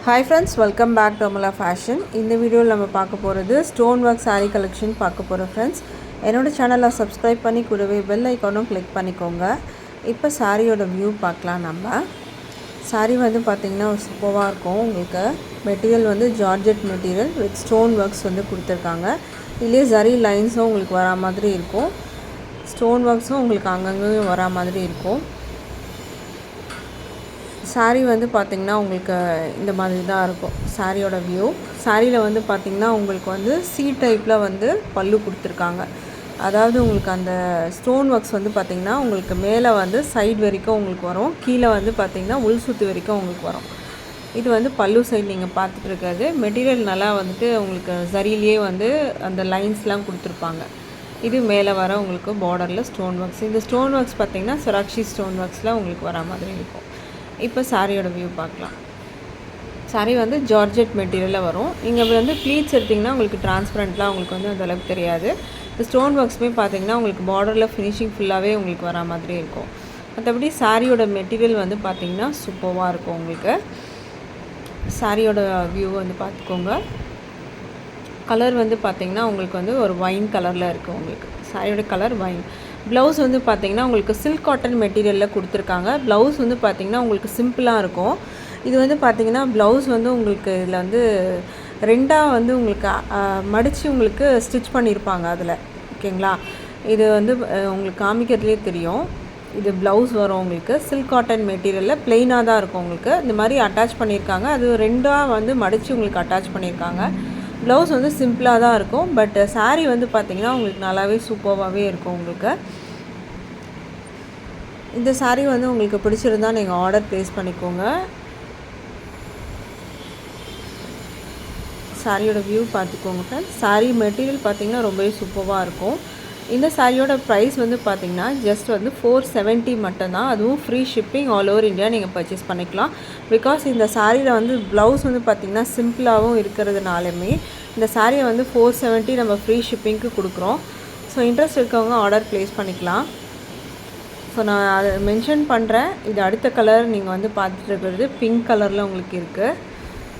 Hi friends, welcome back to Amala Fashion. இந்த வீடியோவில் நம்ம பார்க்க போகிறது ஸ்டோன் ஒர்க் saree கலெக்ஷன் பார்க்க போகிறோம் ஃப்ரெண்ட்ஸ். என்னோட சேனலை சப்ஸ்கிரைப் பண்ணி கூடவே பெல் ஐக்கானும் கிளிக் பண்ணிக்கோங்க. இப்போ சாரியோட வியூ பார்க்கலாம். நம்ம சாரீ வந்து பார்த்திங்கன்னா சூப்பராக இருக்கும். உங்களுக்கு மெட்டீரியல் வந்து georgette material with stone works வந்து கொடுத்துருக்காங்க. இதுலேயே ஜரி லைன்ஸும் உங்களுக்கு வரா மாதிரி இருக்கும். ஸ்டோன் ஒர்க்ஸும் உங்களுக்கு அங்கங்கேயும் வரா மாதிரி இருக்கும். சாரீ வந்து பார்த்திங்கன்னா உங்களுக்கு இந்த மாதிரி தான் இருக்கும் சாரியோட வியூ. சாரியில் வந்து பார்த்திங்கன்னா உங்களுக்கு வந்து சி டைப்பில் வந்து பல்லு கொடுத்துருக்காங்க. அதாவது உங்களுக்கு அந்த ஸ்டோன் ஒர்க்ஸ் வந்து பார்த்திங்கன்னா உங்களுக்கு மேலே வந்து சைடு வரைக்கும் உங்களுக்கு வரும், கீழே வந்து பார்த்திங்கன்னா உள் சுற்றி வரைக்கும் உங்களுக்கு வரும். இது வந்து பல்லு சைடு நீங்கள் பார்த்துட்டு இருக்கிறது. மெட்டீரியல் நல்லா வந்துட்டு உங்களுக்கு சரியிலேயே வந்து அந்த லைன்ஸ்லாம் கொடுத்துருப்பாங்க. இது மேலே வர உங்களுக்கு பார்டரில் ஸ்டோன் ஒர்க்ஸ். இந்த ஸ்டோன் ஒர்க்ஸ் பார்த்திங்கன்னா சொராக்ஷி ஸ்டோன் ஒர்க்ஸில் உங்களுக்கு வர மாதிரி இருக்கும். இப்போ சாரியோட வியூ பார்க்கலாம். சாரீ வந்து ஜார்ஜெட் மெட்டீரியலில் வரும். நீங்கள் வந்து ப்ளீட்ஸ் எடுத்திங்கன்னா உங்களுக்கு டிரான்ஸ்பரண்ட்லாம் உங்களுக்கு வந்து அந்தளவுக்கு தெரியாது. இந்த ஸ்டோன் ஒர்க்ஸுமே பார்த்திங்கன்னா உங்களுக்கு பார்டரில் ஃபினிஷிங் ஃபுல்லாகவே உங்களுக்கு வரா மாதிரி இருக்கும். மற்றபடி சாரியோட மெட்டீரியல் வந்து பார்த்திங்கன்னா சூப்பராக இருக்கும். உங்களுக்கு சாரியோட வியூ வந்து பார்த்துக்கோங்க. கலர் வந்து பார்த்திங்கன்னா உங்களுக்கு வந்து ஒரு வைன் கலரில் இருக்குது. உங்களுக்கு சாரியோட கலர் வைன். ப்ளவுஸ் வந்து பார்த்திங்கன்னா உங்களுக்கு சில்க் காட்டன் மெட்டீரியலில் கொடுத்துருக்காங்க. ப்ளவுஸ் வந்து பார்த்திங்கன்னா உங்களுக்கு சிம்பிளாக இருக்கும். இது வந்து பார்த்திங்கன்னா ப்ளவுஸ் வந்து உங்களுக்கு இதில் வந்து ரெண்டாக வந்து உங்களுக்கு மடித்து உங்களுக்கு ஸ்டிச் பண்ணியிருப்பாங்க அதில். ஓகேங்களா? இது வந்து உங்களுக்கு காமிக்கிறதுலே தெரியும். இது ப்ளவுஸ் வரும் உங்களுக்கு சில்க் காட்டன் மெட்டீரியலில் ப்ளெயினாக தான் இருக்கும். உங்களுக்கு இந்த மாதிரி அட்டாச் பண்ணியிருக்காங்க. அது ரெண்டாக வந்து மடித்து உங்களுக்கு அட்டாச் பண்ணியிருக்காங்க. ப்ளவுஸ் வந்து சிம்பிளாக தான் இருக்கும். பட் சாரீ வந்து பார்த்திங்கன்னா உங்களுக்கு நல்லாவே சூப்பராகவே இருக்கும். உங்களுக்கு இந்த சாரீ வந்து உங்களுக்கு பிடிச்சிருந்தால் நீங்கள் ஆர்டர் ப்ளேஸ் பண்ணிக்கோங்க. சாரியோட வியூ பார்த்துக்கோங்க ஃப்ரெண்ட்ஸ். சாரீ மெட்டீரியல் பார்த்திங்கன்னா ரொம்பவே சூப்பராக இருக்கும். இந்த சாரியோட ப்ரைஸ் வந்து பார்த்திங்கன்னா ஜஸ்ட் வந்து 470 மட்டும்தான். அதுவும் free shipping all over India நீங்கள் பர்ச்சேஸ் பண்ணிக்கலாம். பிகாஸ் இந்த சாரியில் வந்து ப்ளவுஸ் வந்து பார்த்திங்கன்னா சிம்பிளாகவும் இருக்கிறதுனாலுமே இந்த சாரியை வந்து 470 நம்ம ஃப்ரீ ஷிப்பிங்க்கு கொடுக்குறோம். ஸோ இன்ட்ரெஸ்ட் இருக்கவங்க ஆர்டர் ப்ளேஸ் பண்ணிக்கலாம். ஸோ நான் அதை மென்ஷன் பண்ணுறேன். இது அடுத்த கலர் நீங்கள் வந்து பார்த்துட்டு இருக்கிறது பிங்க் கலரில் உங்களுக்கு இருக்குது.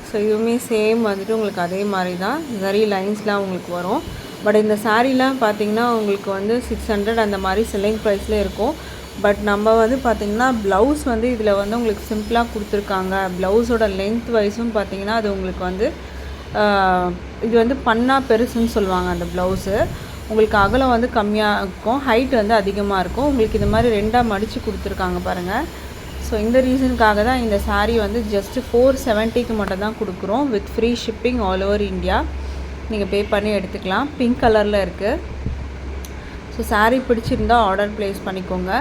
ஸோ இதுவுமே சேம் வந்துட்டு உங்களுக்கு அதே மாதிரி தான் ஜரி லைன்ஸ்லாம் உங்களுக்கு வரும். பட் இந்த சாரீலாம் பார்த்திங்கன்னா உங்களுக்கு வந்து 600 அந்த மாதிரி செல்லிங் ப்ரைஸில் இருக்கும். பட் நம்ம வந்து பார்த்திங்கன்னா ப்ளவுஸ் வந்து இதில் வந்து உங்களுக்கு சிம்பிளாக கொடுத்துருக்காங்க. ப்ளவுஸோட லென்த் வைஸும் பார்த்திங்கன்னா அது உங்களுக்கு வந்து இது வந்து பண்ணா பெருசுன்னு சொல்லுவாங்க. அந்த ப்ளவுஸு உங்களுக்கு அகலம் வந்து கம்மியாக இருக்கும், ஹைட் வந்து அதிகமாக இருக்கும். உங்களுக்கு இந்த மாதிரி ரெண்டாக மடித்து கொடுத்துருக்காங்க பாருங்கள். ஸோ இந்த ரீசனுக்காக தான் இந்த சாரீ வந்து ஜஸ்ட்டு 470க்கு மட்டும் தான் கொடுக்குறோம் with free shipping all over India. நீங்கள் பே பண்ணி எடுத்துக்கலாம். பிங்க் கலரில் இருக்குது. ஸோ சாரீ பிடிச்சிருந்தால் ஆர்டர் ப்ளேஸ் பண்ணிக்கோங்க.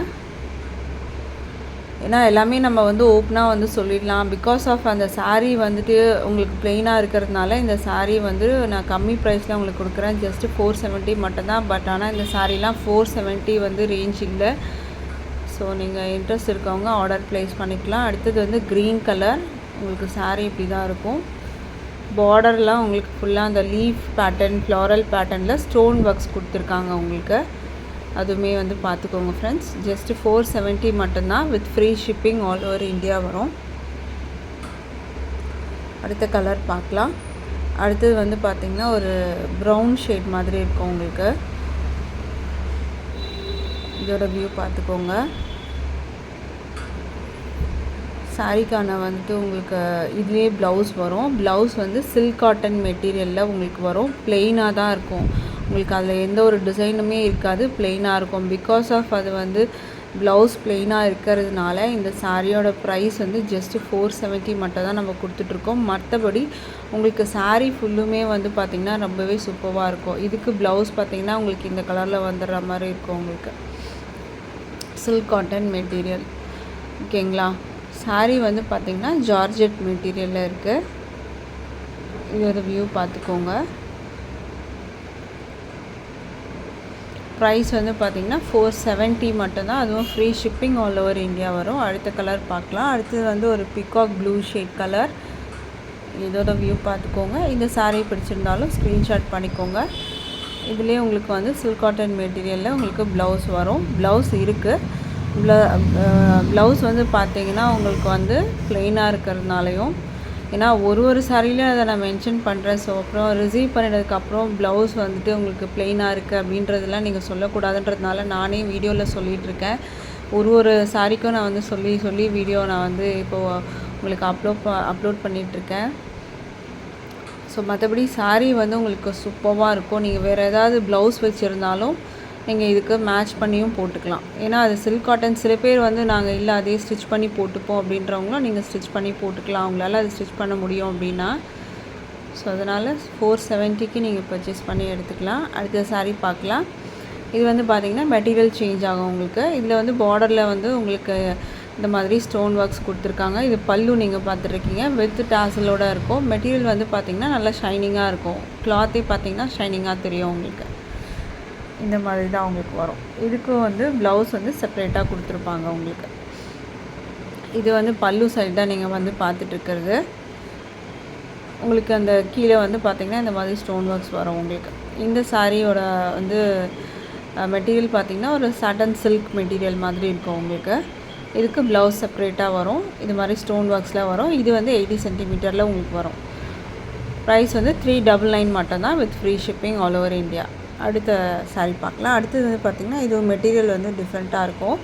ஏன்னா எல்லாமே நம்ம வந்து ஓப்பனாக வந்து சொல்லிடலாம். பிகாஸ் ஆஃப் அந்த சாரீ வந்துட்டு உங்களுக்கு ப்ளெயினாக இருக்கிறதுனால இந்த சாரீ வந்து நான் கம்மி ப்ரைஸில் உங்களுக்கு கொடுக்குறேன். ஜஸ்ட்டு 470 மட்டும்தான். பட் ஆனால் இந்த சாரீலாம் 470 வந்து ரேஞ்ச் இல்லை. ஸோ நீங்கள் இன்ட்ரெஸ்ட் இருக்கவங்க ஆர்டர் ப்ளேஸ் பண்ணிக்கலாம். அடுத்தது வந்து க்ரீன் கலர். உங்களுக்கு சாரீ இப்படி தான் இருக்கும். பார்டர்லாம் உங்களுக்கு ஃபுல்லாக அந்த லீஃப் பேட்டர்ன் ஃப்ளாரல் பேட்டர்னில் ஸ்டோன் ஒர்க்ஸ் கொடுத்துருக்காங்க உங்களுக்கு. அதுவுமே வந்து பார்த்துக்கோங்க ஃப்ரெண்ட்ஸ். ஜஸ்ட்டு 470 மட்டும்தான் with free shipping all over India வரும். அடுத்த கலர் பார்க்கலாம். அடுத்தது வந்து பார்த்திங்கன்னா ஒரு ப்ரௌன் ஷேட் மாதிரி இருக்கும் உங்களுக்கு. இதோட வியூ பார்த்துக்கோங்க. சாரீக்கான வந்துட்டு உங்களுக்கு இதுலேயே ப்ளவுஸ் வரும். ப்ளவுஸ் வந்து சில்க் காட்டன் மெட்டீரியலில் உங்களுக்கு வரும். ப்ளெயினாக தான் இருக்கும். உங்களுக்கு அதில் எந்த ஒரு டிசைனுமே இருக்காது, ப்ளெயினாக இருக்கும். பிகாஸ் ஆஃப் அது வந்து ப்ளவுஸ் ப்ளெயினாக இருக்கிறதுனால இந்த சாரியோட ப்ரைஸ் வந்து ஜஸ்ட்டு 470 மட்டும் தான் நம்ம கொடுத்துட்ருக்கோம். மற்றபடி உங்களுக்கு சாரீ ஃபுல்லுமே வந்து பார்த்திங்கன்னா ரொம்பவே சூப்பராக இருக்கும். இதுக்கு ப்ளவுஸ் பார்த்திங்கன்னா உங்களுக்கு இந்த கலரில் வந்துடுற மாதிரி இருக்கும். உங்களுக்கு சில்க் காட்டன் மெட்டீரியல். ஓகேங்களா? சாரீ வந்து பார்த்திங்கன்னா ஜார்ஜெட் மெட்டீரியலில் இருக்குது. இதோட வியூ பார்த்துக்கோங்க. ப்ரைஸ் வந்து பார்த்திங்கன்னா 470 மட்டும்தான். அதுவும் free shipping all over India வரும். அடுத்த கலர் பார்க்கலாம். அடுத்தது வந்து ஒரு பிகாக் ப்ளூ ஷேட் கலர். இதோட வியூ பார்த்துக்கோங்க. இந்த சாரீ பிடிச்சிருந்தாலும் ஸ்க்ரீன்ஷாட் பண்ணிக்கோங்க. இதுலேயே உங்களுக்கு வந்து சில்க் காட்டன் மெட்டீரியலில் உங்களுக்கு ப்ளவுஸ் வரும். ப்ளவுஸ் இருக்குது. ப்ளவுஸ் வந்து பார்த்திங்கன்னா உங்களுக்கு வந்து ப்ளெயினாக இருக்கிறதுனாலையும் ஏன்னா ஒரு சாரிலையும் அதை நான் மென்ஷன் பண்ணுறேன். ஸோ அப்புறம் ரிசீவ் பண்ணினதுக்கப்புறம் ப்ளவுஸ் வந்துட்டு உங்களுக்கு ப்ளெயினாக இருக்குது அப்படின்றதெல்லாம் நீங்கள் சொல்லக்கூடாதுன்றதுனால நானே வீடியோவில் சொல்லிகிட்ருக்கேன். ஒரு சாரிக்கும் நான் வந்து சொல்லி வீடியோ நான் வந்து இப்போது உங்களுக்கு அப்லோட் பண்ணிகிட்ருக்கேன். ஸோ மற்றபடி சாரீ வந்து உங்களுக்கு சூப்பராக இருக்கும். நீங்கள் வேறு ஏதாவது ப்ளவுஸ் வச்சுருந்தாலும் நீங்கள் இதுக்கு மேட்ச் பண்ணியும் போட்டுக்கலாம். ஏன்னா அது சில்க் காட்டன். சில பேர் வந்து நாங்கள் இல்லை அதே ஸ்டிச் பண்ணி போட்டுப்போம் அப்படின்றவங்களும் நீங்கள் ஸ்டிச் பண்ணி போட்டுக்கலாம், அவங்களால அது ஸ்டிச் பண்ண முடியும் அப்படின்னா. ஸோ அதனால் 470க்கு நீங்கள் பர்ச்சேஸ் பண்ணி எடுத்துக்கலாம். அடுத்த சாரீ பார்க்கலாம். இது வந்து பார்த்திங்கன்னா மெட்டீரியல் சேஞ்ச் ஆகும் உங்களுக்கு. இதில் வந்து பார்டரில் வந்து உங்களுக்கு இந்த மாதிரி ஸ்டோன் ஒர்க்ஸ் கொடுத்துருக்காங்க. இது பல்லு நீங்கள் பார்த்துட்ருக்கீங்க, வித் டாசலோடு இருக்கும். மெட்டீரியல் வந்து பார்த்திங்கன்னா நல்லா ஷைனிங்காக இருக்கும். கிளாத்தே பார்த்திங்கன்னா ஷைனிங்காக தெரியும் உங்களுக்கு. இந்த மாதிரி தான் உங்களுக்கு வரும். இதுக்கும் வந்து ப்ளவுஸ் வந்து செப்ரேட்டாக கொடுத்துருப்பாங்க உங்களுக்கு. இது வந்து பல்லு சைடு தான் நீங்கள் வந்து பார்த்துட்ருக்கிறது. உங்களுக்கு அந்த கீழே வந்து பார்த்திங்கன்னா இந்த மாதிரி ஸ்டோன் ஒர்க்ஸ் வரும் உங்களுக்கு. இந்த சாரியோட வந்து மெட்டீரியல் பார்த்திங்கன்னா ஒரு சாட்டன் சில்க் மெட்டீரியல் மாதிரி இருக்கும் உங்களுக்கு. இதுக்கு ப்ளவுஸ் செப்ரேட்டாக வரும். இது மாதிரி ஸ்டோன் ஒர்க்ஸ்லாம் வரும். இது வந்து 80 சென்டிமீட்டரில் உங்களுக்கு வரும். ப்ரைஸ் வந்து 399 மட்டும்தான், with free shipping all over India. அடுத்த சாரீ பார்க்கலாம். அடுத்தது வந்து பார்த்திங்கன்னா இது மெட்டீரியல் வந்து டிஃப்ரெண்ட்டாக இருக்கும்,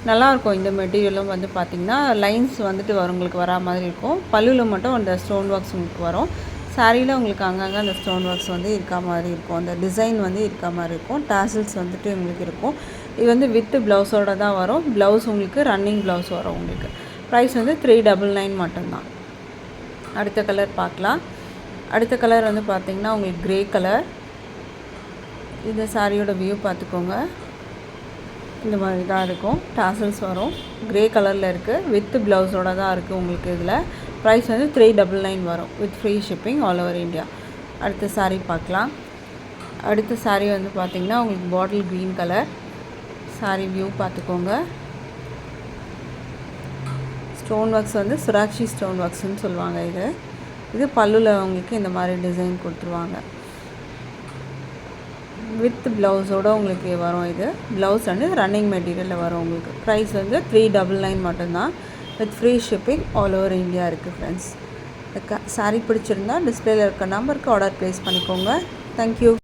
நல்லாயிருக்கும். இந்த மெட்டீரியலும் வந்து பார்த்திங்கன்னா லைன்ஸ் வந்துட்டு வரும் உங்களுக்கு வரா மாதிரி இருக்கும். பல்லுவில் மட்டும் அந்த ஸ்டோன் ஒர்க்ஸ் உங்களுக்கு வரும். சாரியில் உங்களுக்கு அங்கங்கே அந்த ஸ்டோன் ஒர்க்ஸ் வந்து இருக்கா மாதிரி இருக்கும். அந்த டிசைன் வந்து இருக்கா மாதிரி இருக்கும். டாசல்ஸ் வந்துட்டு உங்களுக்கு இருக்கும். இது வந்து வித்து ப்ளவுஸோடு தான் வரும். ப்ளவுஸ் உங்களுக்கு ரன்னிங் ப்ளவுஸ் வரும் உங்களுக்கு. ப்ரைஸ் வந்து 399 மட்டும்தான். அடுத்த கலர் பார்க்கலாம். அடுத்த கலர் வந்து பார்த்திங்கன்னா உங்களுக்கு க்ரே கலர். இந்த சாரியோட வியூ பார்த்துக்கோங்க. இந்த மாதிரி தான் இருக்கும். டாசல்ஸ் வரும். க்ரே கலரில் இருக்குது. வித்து ப்ளவுஸோடு தான் இருக்குது உங்களுக்கு. இதில் ப்ரைஸ் வந்து 399 வரும், with free shipping all over India. அடுத்த சாரீ பார்க்கலாம். அடுத்த சாரீ வந்து பார்த்திங்கன்னா உங்களுக்கு bottle green colour. Sari view பார்த்துக்கோங்க. ஸ்டோன் ஒர்க்ஸ் வந்து சுராட்சி ஸ்டோன் ஒர்க்ஸ்ன்னு சொல்லுவாங்க. இது பல்லுவில் உங்களுக்கு இந்த மாதிரி டிசைன் கொடுத்துருவாங்க. வித் ப்ளவுஸோடு உங்களுக்கு வரும். இது ப்ளவுஸ் வந்து ரன்னிங் மெட்டீரியலில் வரும் உங்களுக்கு. ப்ரைஸ் வந்து 399 மட்டும்தான், with free shipping all over India இருக்குது ஃப்ரெண்ட்ஸ். சாரீ பிடிச்சிருந்தா டிஸ்பிளேல இருக்க நம்பருக்கு ஆர்டர் ப்ளேஸ் பண்ணிக்கோங்க. தேங்க்யூ.